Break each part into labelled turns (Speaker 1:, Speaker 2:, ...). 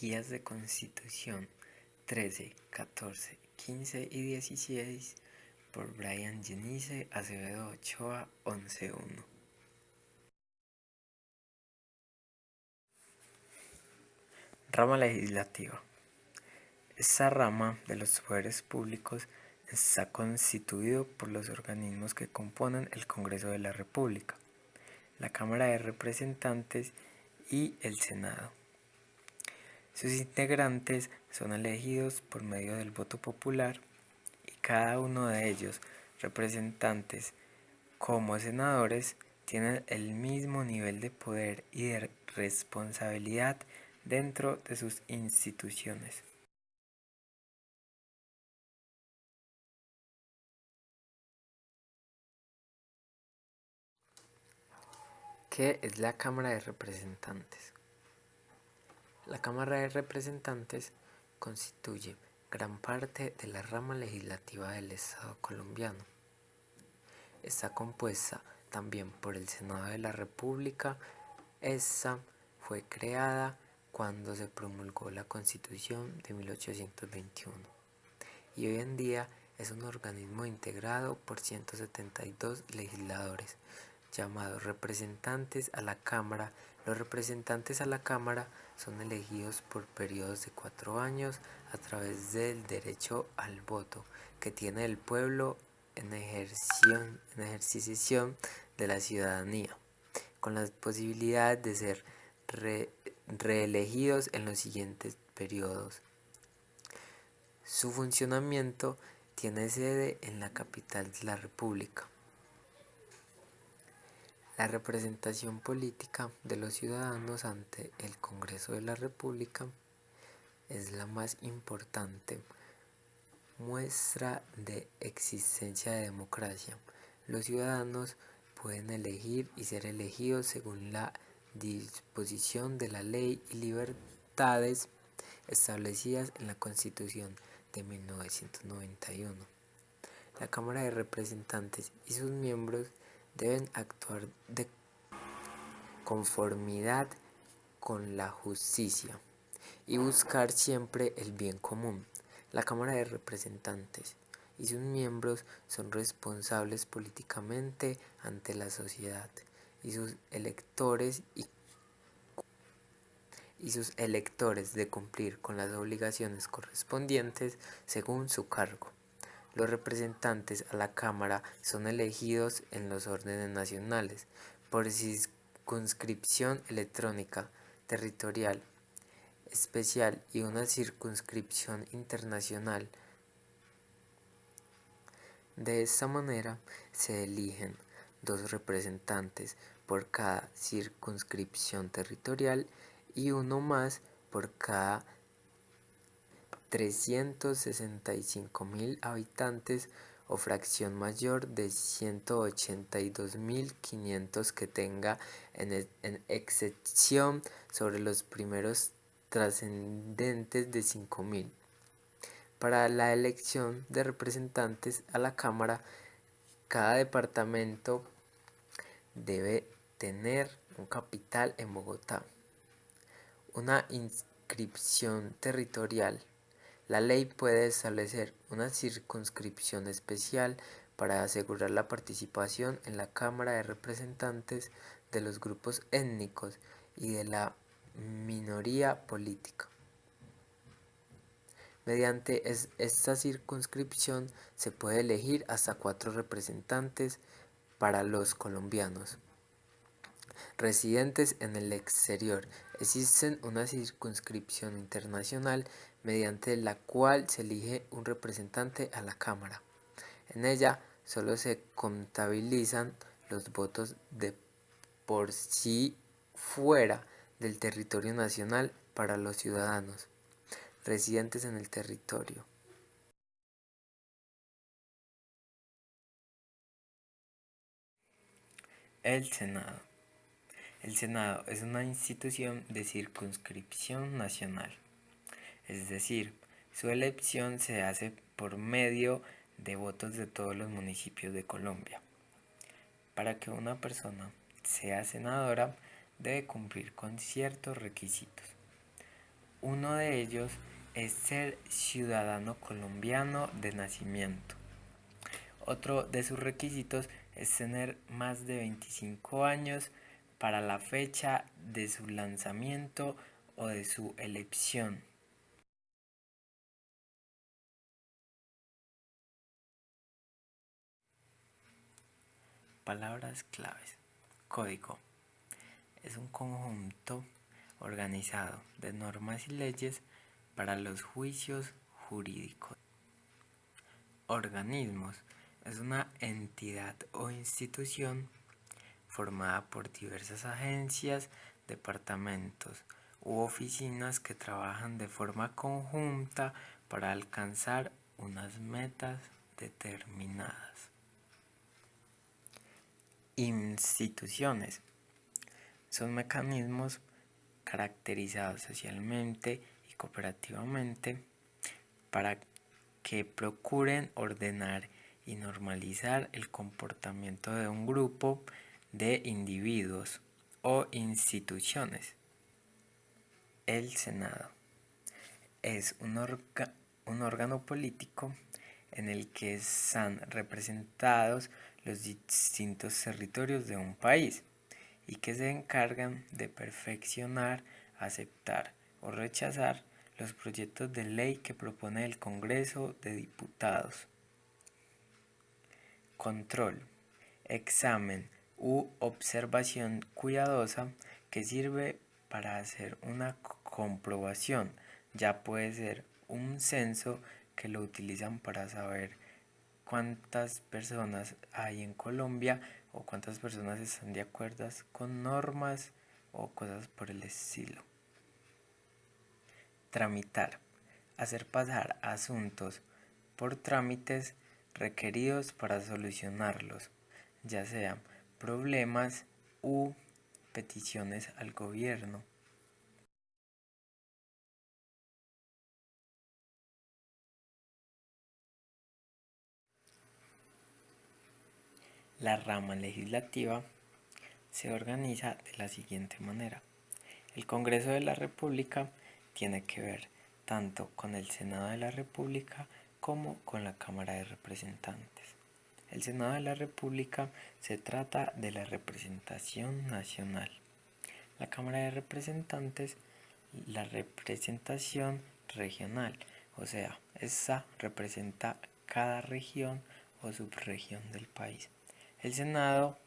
Speaker 1: Guías de Constitución 13, 14, 15 y 16 por Brian Yenice Acevedo Ochoa 11.1. Rama legislativa. Esta rama de los poderes públicos está constituido por los organismos que componen el Congreso de la República, la Cámara de Representantes y el Senado. Sus integrantes son elegidos por medio del voto popular y cada uno de ellos, representantes como senadores, tienen el mismo nivel de poder y de responsabilidad dentro de sus instituciones. ¿Qué es la Cámara de Representantes? La Cámara de Representantes constituye gran parte de la rama legislativa del Estado colombiano. Está compuesta también por el Senado de la República. Esta fue creada cuando se promulgó la Constitución de 1821 y hoy en día es un organismo integrado por 172 legisladores llamados representantes a la Cámara. Los representantes a la Cámara son elegidos por periodos de 4 años a través del derecho al voto que tiene el pueblo en ejercicio de la ciudadanía, con la posibilidad de ser reelegidos en los siguientes periodos. Su funcionamiento tiene sede en la capital de la República. La representación política de los ciudadanos ante el Congreso de la República es la más importante muestra de existencia de democracia. Los ciudadanos pueden elegir y ser elegidos según la disposición de la ley y libertades establecidas en la Constitución de 1991. La Cámara de Representantes y sus miembros deben actuar de conformidad con la justicia y buscar siempre el bien común. La Cámara de Representantes y sus miembros son responsables políticamente ante la sociedad y sus electores de cumplir con las obligaciones correspondientes según su cargo. Los representantes a la Cámara son elegidos en los órdenes nacionales por circunscripción electrónica, territorial, especial y una circunscripción internacional. De esta manera se eligen 2 representantes por cada circunscripción territorial y uno más por cada 365.000 habitantes o fracción mayor de 182.500 que tenga en excepción sobre los primeros trascendentes de 5.000. Para la elección de representantes a la Cámara, cada departamento debe tener un capital en Bogotá, una inscripción territorial. La ley puede establecer una circunscripción especial para asegurar la participación en la Cámara de Representantes de los grupos étnicos y de la minoría política. Mediante esta circunscripción se puede elegir hasta 4 representantes para los colombianos residentes en el exterior. Existe una circunscripción internacional mediante la cual se elige un representante a la Cámara. En ella solo se contabilizan los votos de por sí fuera del territorio nacional para los ciudadanos residentes en el territorio. El Senado. El Senado es una institución de circunscripción nacional, es decir, su elección se hace por medio de votos de todos los municipios de Colombia. Para que una persona sea senadora, debe cumplir con ciertos requisitos. Uno de ellos es ser ciudadano colombiano de nacimiento. Otro de sus requisitos es tener más de 25 años para la fecha de su lanzamiento o de su elección. Palabras claves. Código. Es un conjunto organizado de normas y leyes para los juicios jurídicos. Organismos. Es una entidad o institución formada por diversas agencias, departamentos u oficinas que trabajan de forma conjunta para alcanzar unas metas determinadas. Instituciones. Son mecanismos caracterizados socialmente y cooperativamente para que procuren ordenar y normalizar el comportamiento de un grupo de individuos o instituciones. El Senado es un órgano político en el que están representados los distintos territorios de un país y que se encargan de perfeccionar, aceptar o rechazar los proyectos de ley que propone el Congreso de Diputados. Control. Examen u observación cuidadosa que sirve para hacer una comprobación. Ya puede ser un censo que lo utilizan para saber cuántas personas hay en Colombia o cuántas personas están de acuerdo con normas o cosas por el estilo. Tramitar. Hacer pasar asuntos por trámites requeridos para solucionarlos, ya sean problemas u peticiones al gobierno. La rama legislativa se organiza de la siguiente manera. El Congreso de la República tiene que ver tanto con el Senado de la República como con la Cámara de Representantes. El Senado de la República se trata de la representación nacional. La Cámara de Representantes, la representación regional, o sea, esa representa cada región o subregión del país. El Senado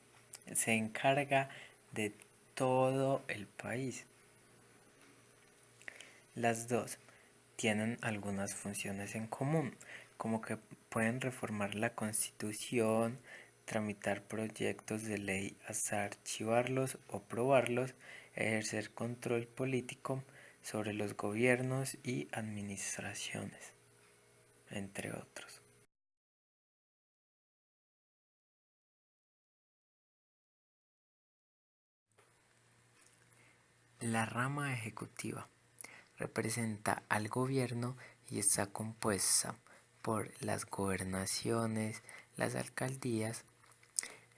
Speaker 1: se encarga de todo el país. Las dos tienen algunas funciones en común, como que pueden reformar la Constitución, tramitar proyectos de ley hasta archivarlos o aprobarlos, ejercer control político sobre los gobiernos y administraciones, entre otros. La rama ejecutiva representa al gobierno y está compuesta por las gobernaciones, las alcaldías,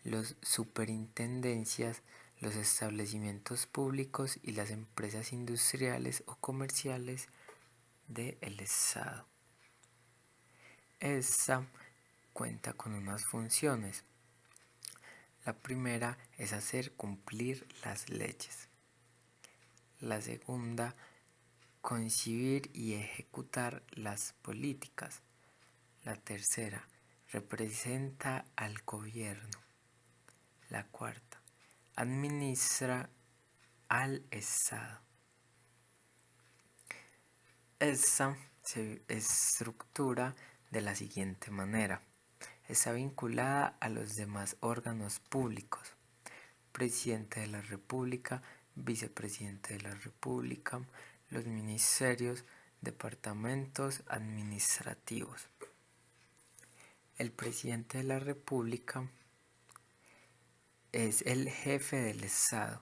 Speaker 1: las superintendencias, los establecimientos públicos y las empresas industriales o comerciales del Estado. Esta cuenta con unas funciones. La primera es hacer cumplir las leyes. La segunda, concebir y ejecutar las políticas. La tercera, representa al gobierno. La cuarta, administra al Estado. Esta se estructura de la siguiente manera. Está vinculada a los demás órganos públicos. Presidente de la República, vicepresidente de la República, los ministerios, departamentos administrativos. El presidente de la República es el jefe del Estado,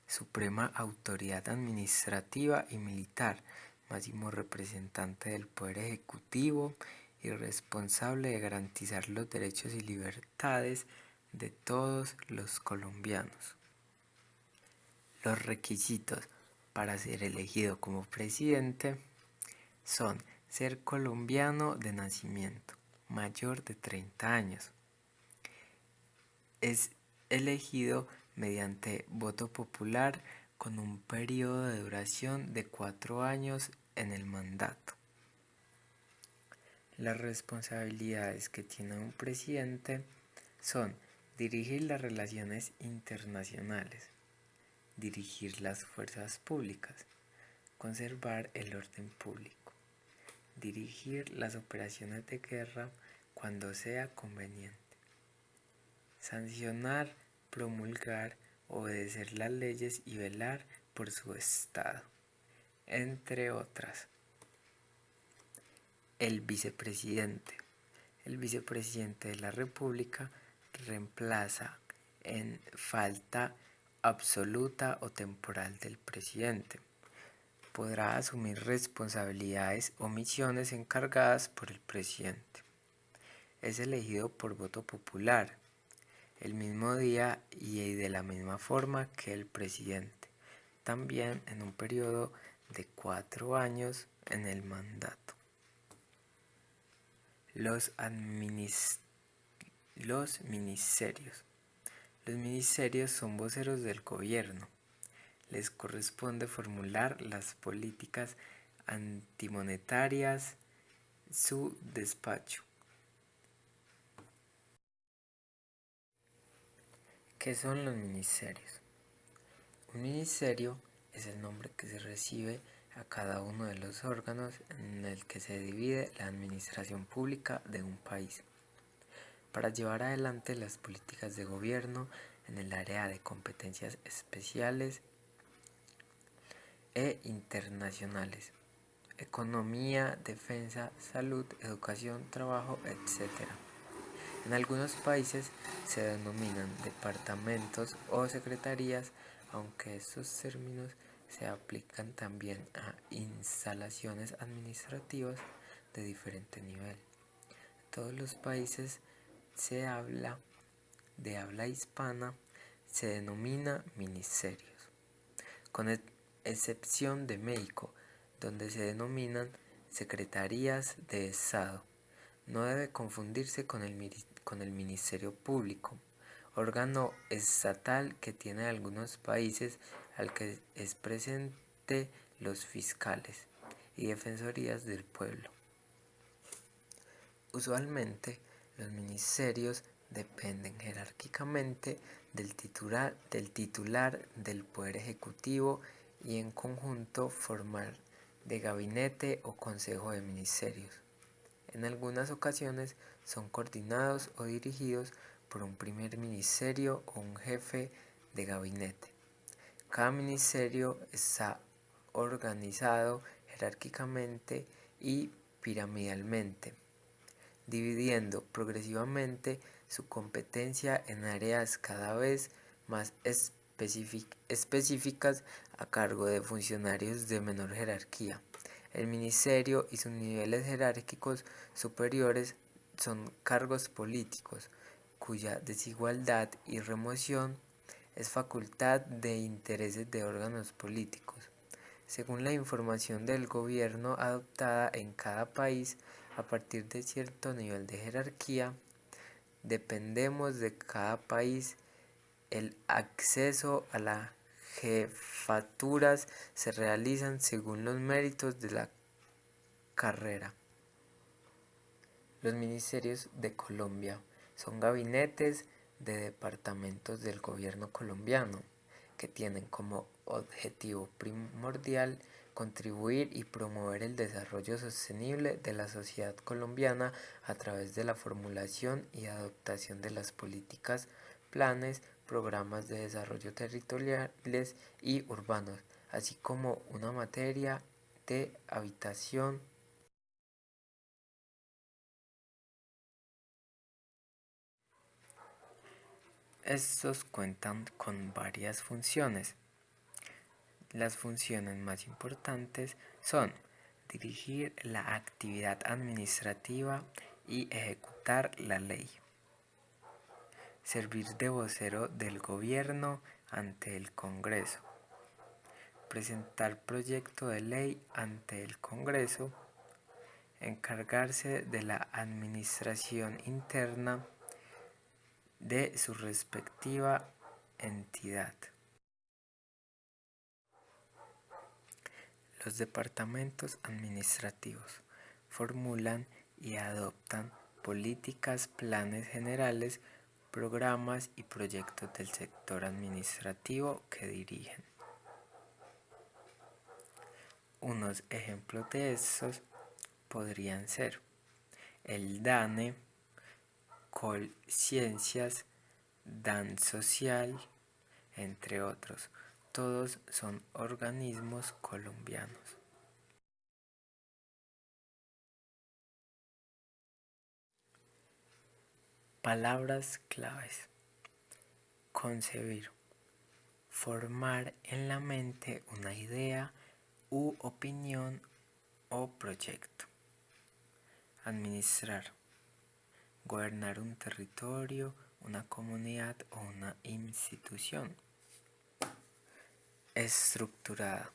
Speaker 1: suprema autoridad administrativa y militar, máximo representante del Poder Ejecutivo y responsable de garantizar los derechos y libertades de todos los colombianos. Los requisitos para ser elegido como presidente son ser colombiano de nacimiento, mayor de 30 años. Es elegido mediante voto popular con un periodo de duración de 4 años en el mandato. Las responsabilidades que tiene un presidente son dirigir las relaciones internacionales, dirigir las fuerzas públicas, conservar el orden público, dirigir las operaciones de guerra cuando sea conveniente, sancionar, promulgar, obedecer las leyes y velar por su estado, entre otras. El vicepresidente. El vicepresidente de la República reemplaza en falta absoluta o temporal del presidente. Podrá asumir responsabilidades o misiones encargadas por el presidente. Es elegido por voto popular, el mismo día y de la misma forma que el presidente, también en un periodo de 4 años en el mandato. Los ministerios. Los ministerios son voceros del gobierno. Les corresponde formular las políticas antimonetarias, su despacho. ¿Qué son los ministerios? Un ministerio es el nombre que se recibe a cada uno de los órganos en el que se divide la administración pública de un país, para llevar adelante las políticas de gobierno en el área de competencias especiales e internacionales, economía, defensa, salud, educación, trabajo, etc. En algunos países se denominan departamentos o secretarías, aunque estos términos se aplican también a instalaciones administrativas de diferente nivel. En todos los países de habla hispana se denomina ministerios, con excepción de México, donde se denominan secretarías de Estado. No debe confundirse con el Ministerio Público, órgano estatal que tiene algunos países al que es presente los fiscales y defensorías del pueblo. Usualmente, los ministerios dependen jerárquicamente del titular del Poder Ejecutivo y en conjunto forman de gabinete o consejo de ministerios. En algunas ocasiones son coordinados o dirigidos por un primer ministerio o un jefe de gabinete. Cada ministerio está organizado jerárquicamente y piramidalmente, dividiendo progresivamente su competencia en áreas cada vez más específicas a cargo de funcionarios de menor jerarquía. El ministerio y sus niveles jerárquicos superiores son cargos políticos, cuya desigualdad y remoción es facultad de intereses de órganos políticos. Según la información del gobierno adoptada en cada país, a partir de cierto nivel de jerarquía, dependemos de cada país. El acceso a las jefaturas se realizan según los méritos de la carrera. Los ministerios de Colombia son gabinetes de departamentos del gobierno colombiano que tienen como objetivo primordial contribuir y promover el desarrollo sostenible de la sociedad colombiana a través de la formulación y adoptación de las políticas, planes, programas de desarrollo territoriales y urbanos, así como una materia de habitación. Estos cuentan con varias funciones. Las funciones más importantes son dirigir la actividad administrativa y ejecutar la ley, servir de vocero del gobierno ante el Congreso, presentar proyecto de ley ante el Congreso, encargarse de la administración interna de su respectiva entidad. Los departamentos administrativos formulan y adoptan políticas, planes generales, programas y proyectos del sector administrativo que dirigen. Unos ejemplos de estos podrían ser el DANE, Colciencias, DAN Social, entre otros. Todos son organismos colombianos. Palabras claves: concebir, formar en la mente una idea u opinión o proyecto. Administrar, gobernar un territorio, una comunidad o una institución. Estructurada,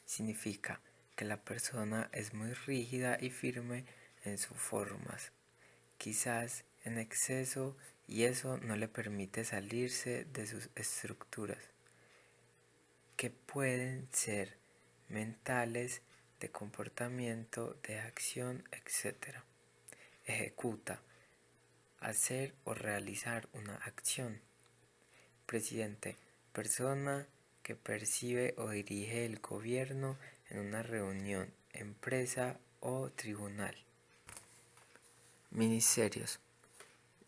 Speaker 1: significa que la persona es muy rígida y firme en sus formas, quizás en exceso, y eso no le permite salirse de sus estructuras, que pueden ser mentales, de comportamiento, de acción, etc. Ejecuta, hacer o realizar una acción. Presidente, persona que percibe o dirige el gobierno en una reunión, empresa o tribunal. Ministerios.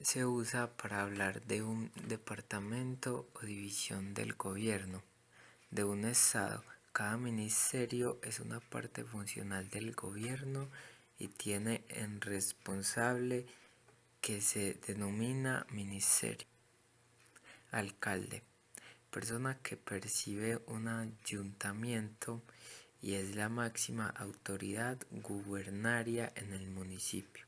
Speaker 1: Se usa para hablar de un departamento o división del gobierno, de un estado. Cada ministerio es una parte funcional del gobierno y tiene un responsable que se denomina ministerio. Alcalde, persona que percibe un ayuntamiento y es la máxima autoridad gubernaria en el municipio.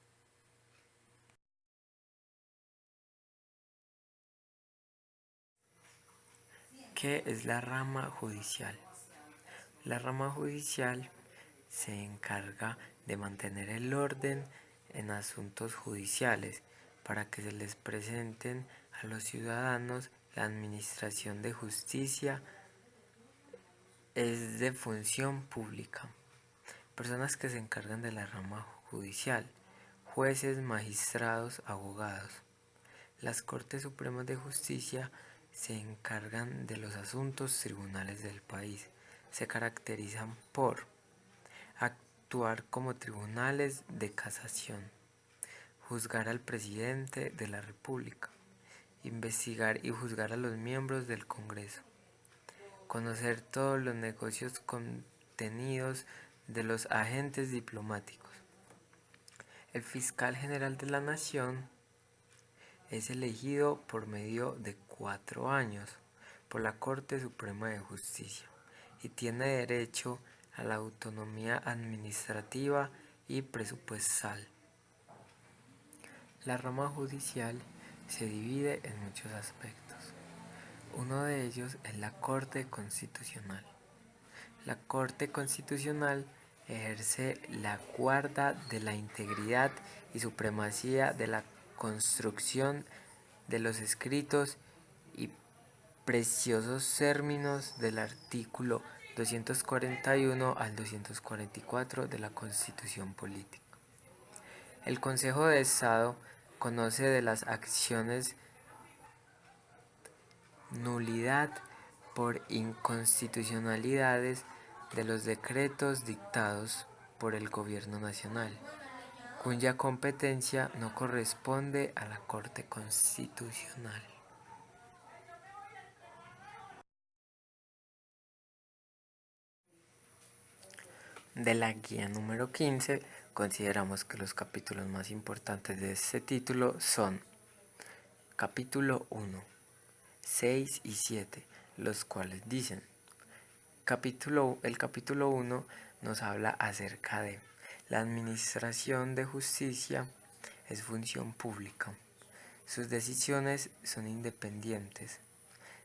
Speaker 1: ¿Qué es la rama judicial? La rama judicial se encarga de mantener el orden en asuntos judiciales para que se les presenten a los ciudadanos. La administración de justicia es de función pública. Personas que se encargan de la rama judicial: jueces, magistrados, abogados. Las Cortes Supremas de Justicia se encargan de los asuntos tribunales del país. Se caracterizan por actuar como tribunales de casación, juzgar al presidente de la República, investigar y juzgar a los miembros del Congreso, conocer todos los negocios contenidos de los agentes diplomáticos. El fiscal general de la Nación es elegido por medio de 4 años por la Corte Suprema de Justicia y tiene derecho a la autonomía administrativa y presupuestal. La rama judicial se divide en muchos aspectos. Uno de ellos es la Corte Constitucional. La Corte Constitucional ejerce la guarda de la integridad y supremacía de la construcción de los escritos y preciosos términos del artículo 241 al 244 de la Constitución Política. El Consejo de Estado conoce de las acciones nulidad por inconstitucionalidades de los decretos dictados por el Gobierno Nacional, cuya competencia no corresponde a la Corte Constitucional. De la guía número 15, consideramos que los capítulos más importantes de este título son capítulo 1, 6 y 7, los cuales dicen: el capítulo 1 nos habla acerca de la administración de justicia es función pública. Sus decisiones son independientes.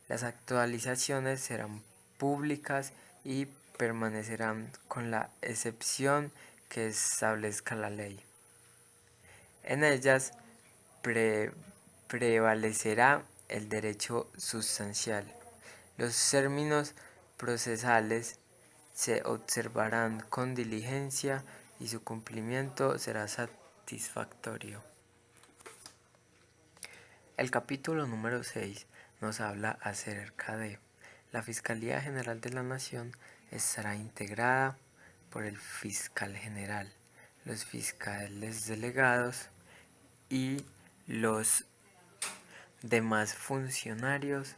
Speaker 1: Las actualizaciones serán públicas y permanecerán con la excepción que establezca la ley. En ellas prevalecerá el derecho sustancial. Los términos procesales se observarán con diligencia y su cumplimiento será satisfactorio. El capítulo número 6 nos habla acerca de la Fiscalía General de la Nación. Estará integrada por el fiscal general, los fiscales delegados y los demás funcionarios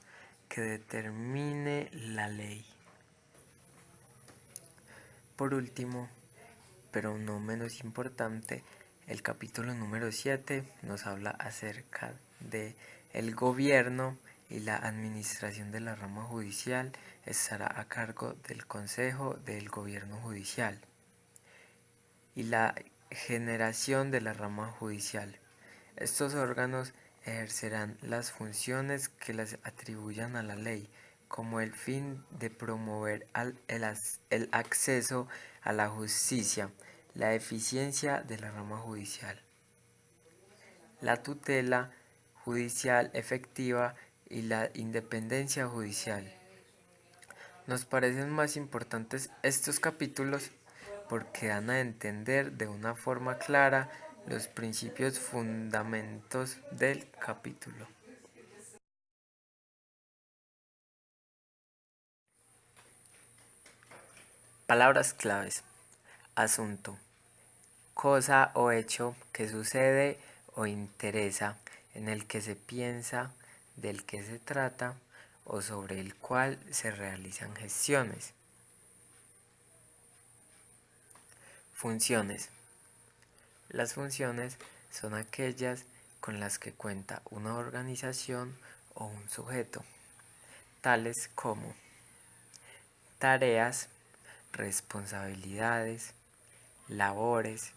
Speaker 1: que determine la ley. Por último, pero no menos importante, el capítulo número 7 nos habla acerca de el gobierno y la administración de la rama judicial. Estará a cargo del Consejo del Gobierno Judicial y la generación de la rama judicial. Estos órganos ejercerán las funciones que les atribuyan a la ley, como el fin de promover el acceso a la justicia, la eficiencia de la rama judicial, la tutela judicial efectiva y la independencia judicial. Nos parecen más importantes estos capítulos porque dan a entender de una forma clara los principios fundamentos del capítulo. Palabras claves. Asunto. Cosa o hecho que sucede o interesa, en el que se piensa, del que se trata o sobre el cual se realizan gestiones. Funciones. Las funciones son aquellas con las que cuenta una organización o un sujeto, tales como tareas, responsabilidades, labores,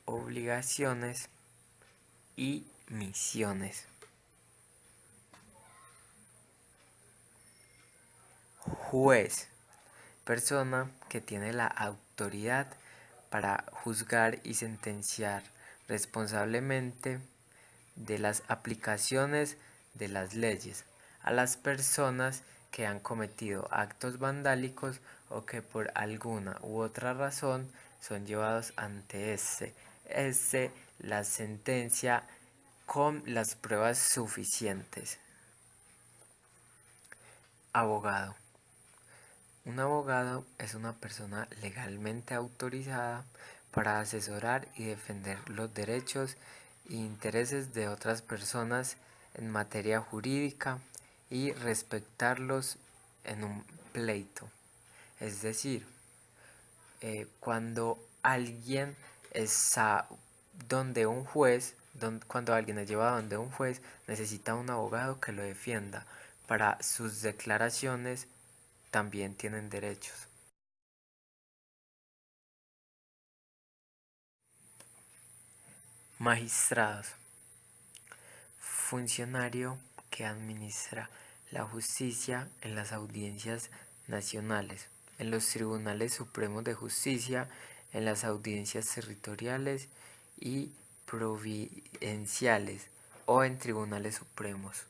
Speaker 1: obligaciones y misiones. Juez, persona que tiene la autoridad para juzgar y sentenciar responsablemente de las aplicaciones de las leyes a las personas que han cometido actos vandálicos o que por alguna u otra razón son llevados ante la sentencia con las pruebas suficientes. Abogado. Un abogado es una persona legalmente autorizada para asesorar y defender los derechos e intereses de otras personas en materia jurídica y respetarlos en un pleito. Es decir, cuando alguien está donde un juez, cuando alguien es llevado donde un juez, necesita un abogado que lo defienda. Para sus declaraciones también tienen derechos. Magistrados. Funcionario que administra la justicia en las audiencias nacionales, en los tribunales supremos de justicia, en las audiencias territoriales y provinciales o en tribunales supremos.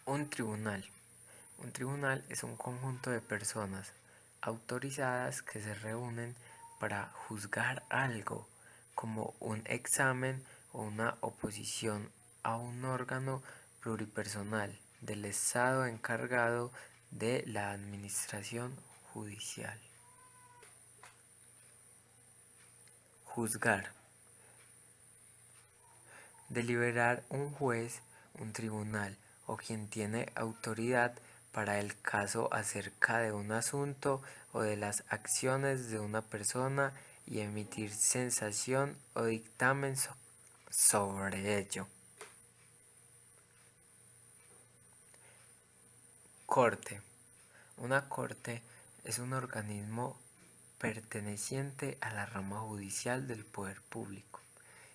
Speaker 1: Un tribunal. Un tribunal es un conjunto de personas autorizadas que se reúnen para juzgar algo, como un examen o una oposición a un órgano pluripersonal del Estado encargado de la administración judicial. Juzgar. Deliberar un juez, un tribunal o quien tiene autoridad para el caso acerca de un asunto o de las acciones de una persona y emitir sensación o dictamen sobre ello. Corte. Una corte es un organismo perteneciente a la rama judicial del poder público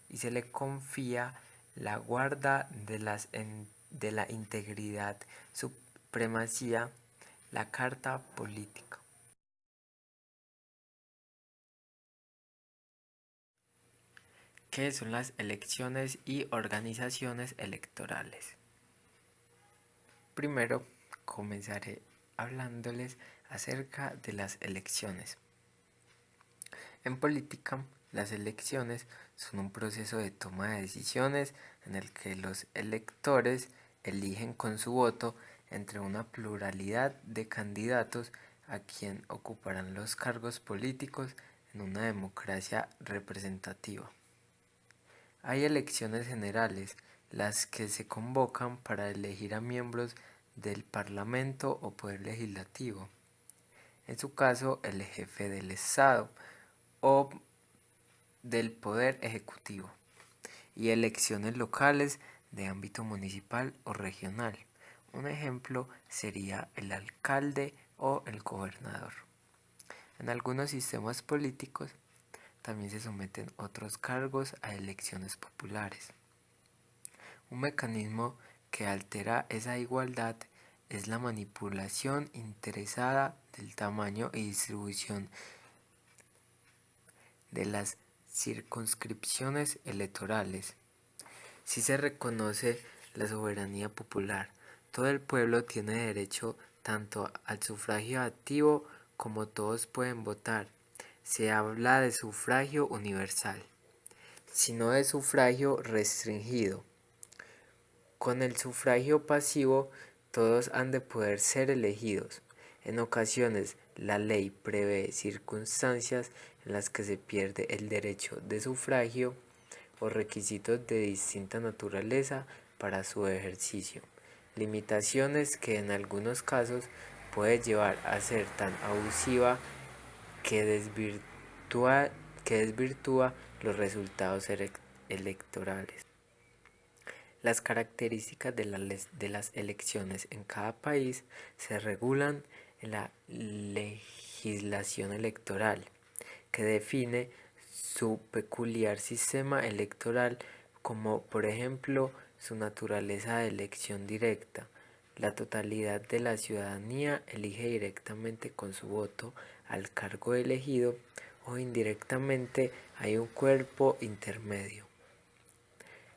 Speaker 1: y se le confía la guarda de la integridad, supremacía La Carta Política. ¿Qué son las elecciones y organizaciones electorales? Primero, comenzaré hablándoles acerca de las elecciones. En política, las elecciones son un proceso de toma de decisiones en el que los electores eligen con su voto entre una pluralidad de candidatos a quien ocuparán los cargos políticos en una democracia representativa. Hay elecciones generales, las que se convocan para elegir a miembros del Parlamento o Poder Legislativo, en su caso el jefe del Estado o del Poder Ejecutivo, y elecciones locales de ámbito municipal o regional. Un ejemplo sería el alcalde o el gobernador. En algunos sistemas políticos también se someten otros cargos a elecciones populares. Un mecanismo que altera esa igualdad es la manipulación interesada del tamaño y distribución de las circunscripciones electorales. Si se reconoce la soberanía popular, todo el pueblo tiene derecho tanto al sufragio activo como todos pueden votar. Se habla de sufragio universal, sino de sufragio restringido. Con el sufragio pasivo, todos han de poder ser elegidos. En ocasiones, la ley prevé circunstancias en las que se pierde el derecho de sufragio o requisitos de distinta naturaleza para su ejercicio, limitaciones que en algunos casos puede llevar a ser tan abusiva que desvirtúa los resultados electorales. Las características de las elecciones en cada país se regulan en la legislación electoral, que define su peculiar sistema electoral, como por ejemplo su naturaleza de elección directa. La totalidad de la ciudadanía elige directamente con su voto al cargo elegido, o indirectamente hay un cuerpo intermedio.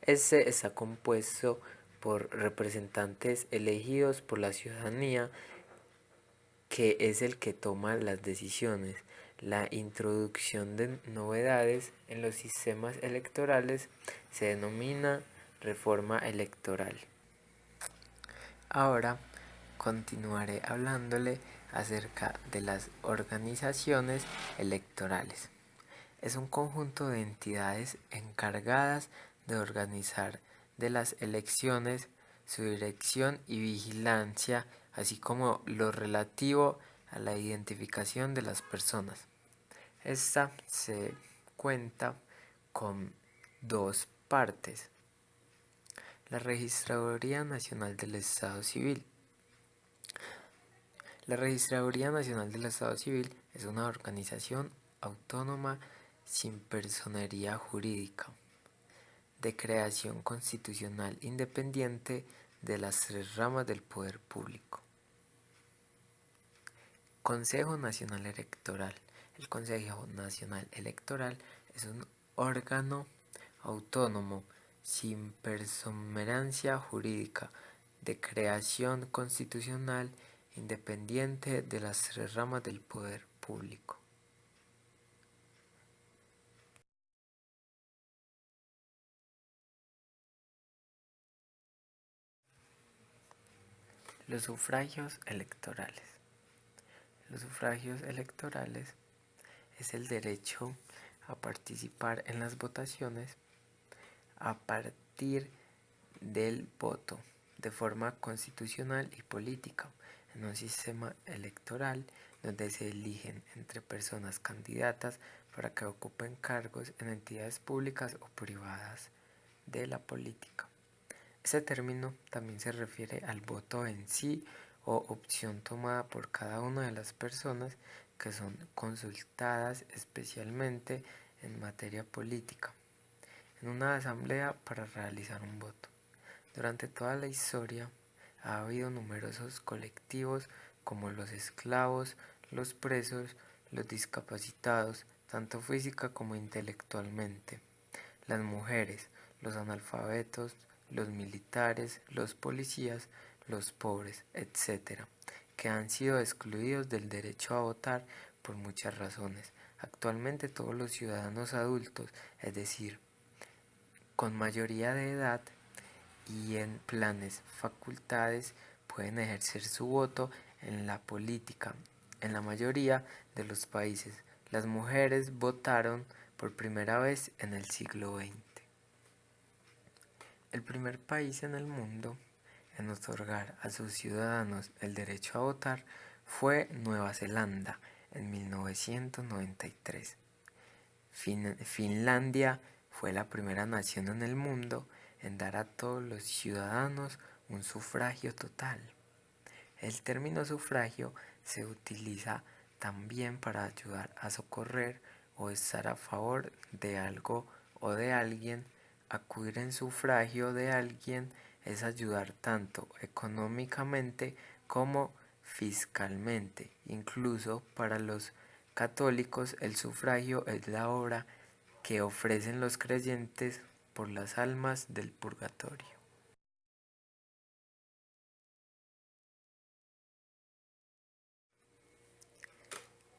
Speaker 1: Este está compuesto por representantes elegidos por la ciudadanía, que es el que toma las decisiones. La introducción de novedades en los sistemas electorales se denomina reforma electoral. Ahora continuaré hablándole acerca de las organizaciones electorales. Es un conjunto de entidades encargadas de organizar de las elecciones, su dirección y vigilancia, así como lo relativo a la identificación de las personas. Esta se cuenta con dos partes: la Registraduría Nacional del Estado Civil. La Registraduría Nacional del Estado Civil es una organización autónoma sin personería jurídica, de creación constitucional independiente de las tres ramas del poder público. Consejo Nacional Electoral. El Consejo Nacional Electoral es un órgano autónomo sin personería jurídica, de creación constitucional independiente de las tres ramas del poder público. Los sufragios electorales. Los sufragios electorales es el derecho a participar en las votaciones a partir del voto de forma constitucional y política en un sistema electoral donde se eligen entre personas candidatas para que ocupen cargos en entidades públicas o privadas de la política. Este término también se refiere al voto en sí o opción tomada por cada una de las personas que son consultadas especialmente en materia política en una asamblea para realizar un voto. Durante toda la historia ha habido numerosos colectivos como los esclavos, los presos, los discapacitados, tanto física como intelectualmente, las mujeres, los analfabetos, los militares, los policías, los pobres, etc., que han sido excluidos del derecho a votar por muchas razones. Actualmente todos los ciudadanos adultos, es decir, con mayoría de edad y en planes facultades, pueden ejercer su voto en la política. En la mayoría de los países, las mujeres votaron por primera vez en el siglo XX. El primer país en el mundo en otorgar a sus ciudadanos el derecho a votar fue Nueva Zelanda en 1993. Finlandia fue la primera nación en el mundo en dar a todos los ciudadanos un sufragio total. El término sufragio se utiliza también para ayudar a socorrer o estar a favor de algo o de alguien. Acudir en sufragio de alguien es ayudar tanto económicamente como fiscalmente. Incluso para los católicos el sufragio es la obra que ofrecen los creyentes por las almas del purgatorio.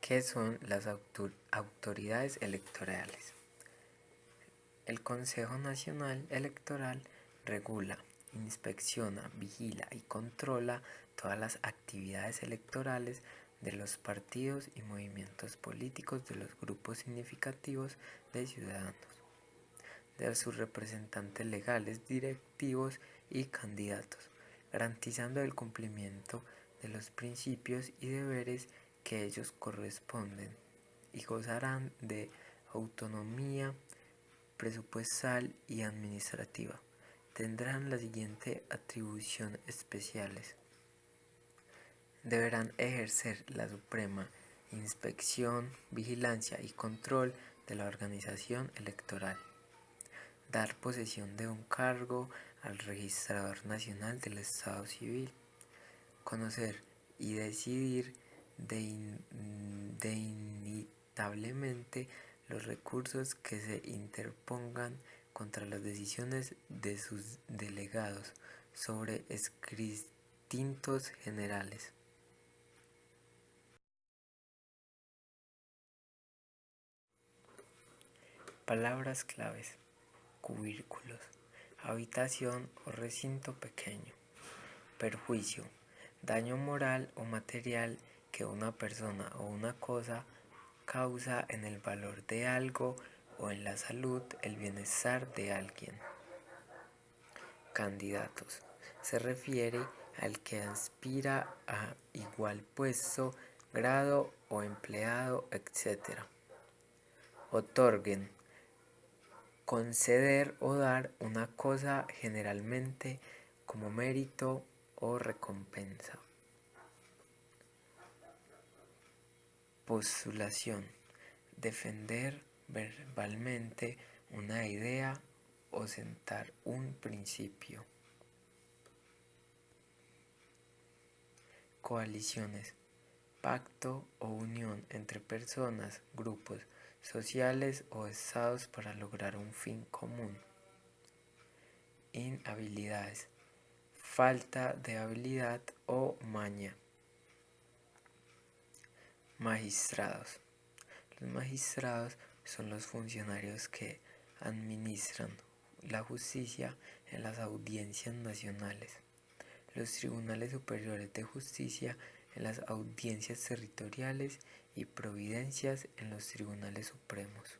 Speaker 1: ¿Qué son las autoridades electorales? El Consejo Nacional Electoral regula, inspecciona, vigila y controla todas las actividades electorales de los partidos y movimientos políticos de los grupos significativos de ciudadanos, de sus representantes legales, directivos y candidatos, garantizando el cumplimiento de los principios y deberes que ellos corresponden y gozarán de autonomía presupuestal y administrativa. Tendrán la siguiente atribución especiales. Deberán ejercer la suprema inspección, vigilancia y control de la organización electoral. Dar posesión de un cargo al registrador nacional del Estado Civil. Conocer y decidir indefinitablemente los recursos que se interpongan contra las decisiones de sus delegados sobre escrittos generales. Palabras claves: cubículos, habitación o recinto pequeño. Perjuicio: daño moral o material que una persona o una cosa causa en el valor de algo o en la salud, el bienestar de alguien. Candidatos: se refiere al que aspira a igual puesto, grado o empleado, etc. Otorguen: conceder o dar una cosa generalmente como mérito o recompensa. Postulación: defender verbalmente una idea o sentar un principio. Coaliciones: pacto o unión entre personas, grupos sociales o estados para lograr un fin común. Inhabilidades: falta de habilidad o maña. Magistrados: los magistrados son los funcionarios que administran la justicia en las audiencias nacionales, los tribunales superiores de justicia en las audiencias territoriales y providencias en los tribunales supremos.